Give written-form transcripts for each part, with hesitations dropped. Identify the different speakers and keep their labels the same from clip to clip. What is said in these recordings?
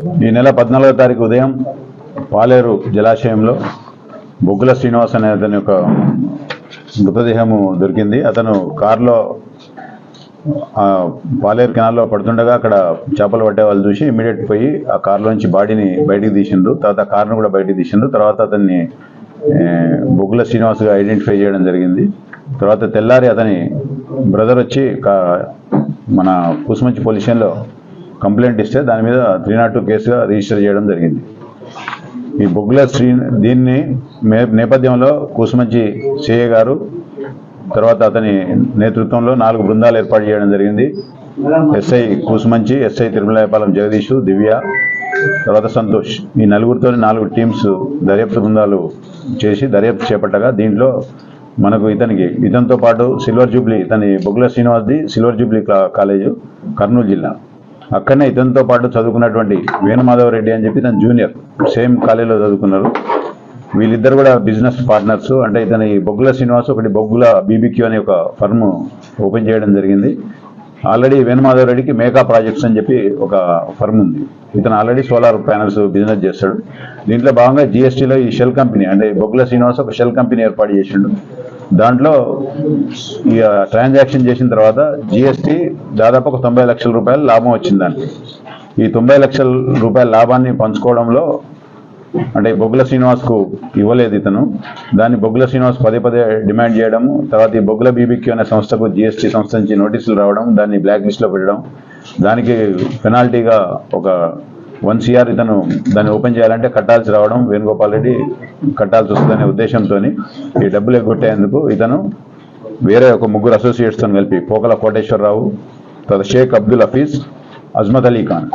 Speaker 1: ఈ నెల 14వ తారీఖు ఉదయం పాలేరు జలాశయంలో బొగ్గుల శ్రీనివాస్ అనే అతని యొక్క మృతదేహము దొరికింది. అతను కారులో పాలేరు కెనాల్లో పడుతుండగా అక్కడ చేపలు పట్టే వాళ్ళు చూసి ఇమీడియట్ పోయి ఆ కారులోంచి బాడీని బయటికి తీసిండ్రు. తర్వాత కారును కూడా బయటికి తీసిండ్రు. తర్వాత అతన్ని బొగ్గుల శ్రీనివాస్గా ఐడెంటిఫై చేయడం జరిగింది. తర్వాత తెల్లారి అతని బ్రదర్ వచ్చి మన కూసుమంచి పోలీస్ స్టేషన్లో కంప్లైంట్ ఇస్తే దాని మీద 302 కేసుగా రిజిస్టర్ చేయడం జరిగింది. ఈ బొగ్గుల దీన్ని నేపథ్యంలో కూసుమంచి సిఐ గారు తర్వాత అతని నేతృత్వంలో 4 బృందాలు ఏర్పాటు చేయడం జరిగింది. ఎస్ఐ కూసుమంచి, ఎస్ఐ తిరుమలపాలెం జగదీష్, దివ్య, తర్వాత సంతోష్, ఈ నలుగురితో 4 టీమ్స్ దర్యాప్తు బృందాలు చేసి దర్యాప్తు చేపట్టగా దీంట్లో మనకు ఇతనితో పాటు సిల్వర్ జూబ్లీ, బొగ్గుల శ్రీనివాస్ది సిల్వర్ జూబ్లీ కాలేజు కర్నూలు జిల్లా, అక్కడనే ఇతనితో పాటు చదువుకున్నటువంటి వేణుమాధవరెడ్డి అని చెప్పి తన జూనియర్ సేమ్ కాలేజీలో చదువుకున్నారు. వీళ్ళిద్దరు కూడా బిజినెస్ పార్ట్నర్స్. అంటే ఇతని బొగ్గుల శ్రీనివాస్ ఒకటి బొగ్గుల బీబీక్యూ అనే ఒక ఫర్మ్ ఓపెన్ చేయడం జరిగింది. ఆల్రెడీ వేణుమాధవరెడ్డికి మేకా ప్రాజెక్ట్స్ అని చెప్పి ఒక ఫర్మ్ ఉంది. ఇతను ఆల్రెడీ సోలార్ ప్యానల్స్ బిజినెస్ చేస్తాడు. దీంట్లో భాగంగా జిఎస్టీలో ఈ షెల్ కంపెనీ అంటే బొగ్గుల శ్రీనివాస్ ఒక షెల్ కంపెనీ ఏర్పాటు చేసిండు. దాంట్లో ఈ ట్రాన్సాక్షన్ చేసిన తర్వాత జిఎస్టీ దాదాపు ఒక 90 లక్షల రూపాయలు లాభం వచ్చింది. దానికి ఈ 90 లక్షల రూపాయల లాభాన్ని పంచుకోవడంలో అంటే బొగ్గుల శ్రీనివాస్కు ఇవ్వలేదు ఇతను. దాన్ని బొగ్గుల శ్రీనివాస్ పదే డిమాండ్ చేయడం, తర్వాత ఈ బొగ్గుల బీబీక్యూ అనే సంస్థకు జిఎస్టీ సంస్థ నుంచి నోటీసులు రావడం, దాన్ని బ్లాక్ లిస్ట్లో పెట్టడం, దానికి పెనాల్టీగా ఒక 1 CR ఇతను దాన్ని ఓపెన్ చేయాలంటే కట్టాల్సి రావడం, వేణుగోపాల్ రెడ్డి కట్టాల్సి వస్తుందనే ఉద్దేశంతో ఈ డబ్బులు ఎగ్గొట్టేందుకు ఇతను వేరే ఒక 3 అసోసియేట్స్తో కలిపి పోకల కోటేశ్వరరావు, తర్వాత షేక్ అబ్దుల్ హఫీజ్, అజ్మత్ అలీ ఖాన్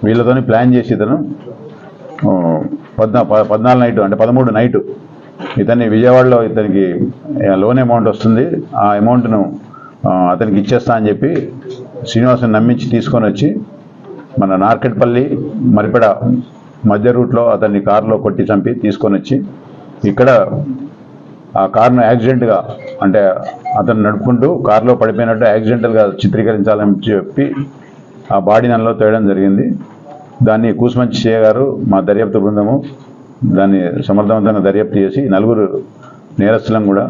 Speaker 1: వీళ్ళతో ప్లాన్ చేసి ఇతను 14 నైటు అంటే 13 నైటు ఇతన్ని విజయవాడలో ఇతనికి లోన్ అమౌంట్ వస్తుంది, ఆ అమౌంట్ను అతనికి ఇచ్చేస్తా అని చెప్పి శ్రీనివాసుని నమ్మించి తీసుకొని వచ్చి మన నార్కెట్పల్లి మరిపెడ మధ్య రూట్లో అతన్ని కారులో కొట్టి చంపి తీసుకొని వచ్చి ఇక్కడ ఆ కారును యాక్సిడెంట్గా అంటే అతను నడుపుకుంటూ కారులో పడిపోయినట్టు యాక్సిడెంటల్గా చిత్రీకరించాలని చెప్పి ఆ బాడీని అందులో తేయడం జరిగింది. దాన్ని కూసుమంచి సిఐ గారు మా దర్యాప్తు బృందము దాన్ని సమర్థవంతంగా దర్యాప్తు చేసి 4 నేరస్తులను కూడా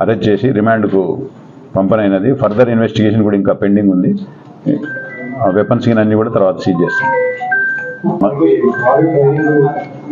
Speaker 1: అరెస్ట్ చేసి రిమాండ్కు పంపనైనది. ఫర్దర్ ఇన్వెస్టిగేషన్ కూడా ఇంకా పెండింగ్ ఉంది. ఆ వెపన్స్ అన్నీ కూడా తర్వాత సీజ్ చేస్తాం.